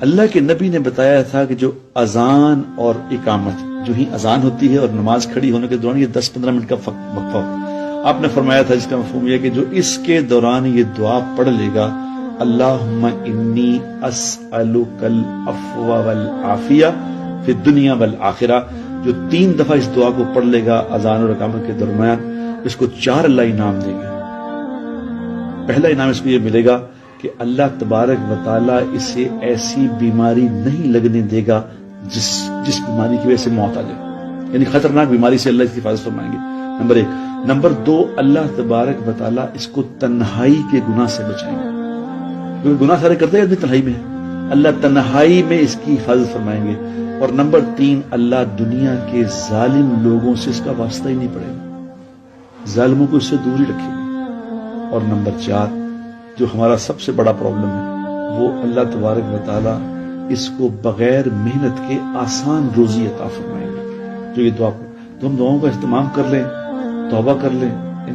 اللہ کے نبی نے بتایا تھا کہ جو اذان اور اقامت، جو ہی اذان ہوتی ہے اور نماز کھڑی ہونے کے دوران یہ 10-15 منٹ کا وقفہ ہوتا ہے، آپ نے فرمایا تھا جس کا مفہوم یہ کہ جو اس کے دوران یہ دعا پڑھ لے گا، اللہم انی اسألک العفو والعافیہ فی الدنیا والآخرہ، جو 3 دفعہ اس دعا کو پڑھ لے گا اذان اور اقامت کے درمیان، اس کو 4 اللہ انعام دیں گے۔ پہلا انعام اس کو یہ ملے گا کہ اللہ تبارک و تعالیٰ اسے ایسی بیماری نہیں لگنے دے گا جس بیماری کی وجہ سے موت آ جائے، یعنی خطرناک بیماری سے اللہ اس کی حفاظت فرمائیں گے، نمبر 1۔ نمبر 2، اللہ تبارک و تعالیٰ اس کو تنہائی کے گناہ سے بچائیں گے، کیونکہ گناہ سارے کرتے ہیں آدمی تنہائی میں، اللہ تنہائی میں اس کی حفاظت فرمائیں گے۔ اور نمبر 3، اللہ دنیا کے ظالم لوگوں سے اس کا واسطہ ہی نہیں پڑے گا، ظالموں کو اس سے دور ہی رکھیں گے۔ اور نمبر 4، جو ہمارا سب سے بڑا پرابلم ہے، وہ اللہ تبارک و تعالیٰ اس کو بغیر محنت کے آسان روزی عطا فرمائیں گے۔ جو یہ دعا، تو ہم دعاؤں کا اہتمام کر لیں، توبہ کر لیں،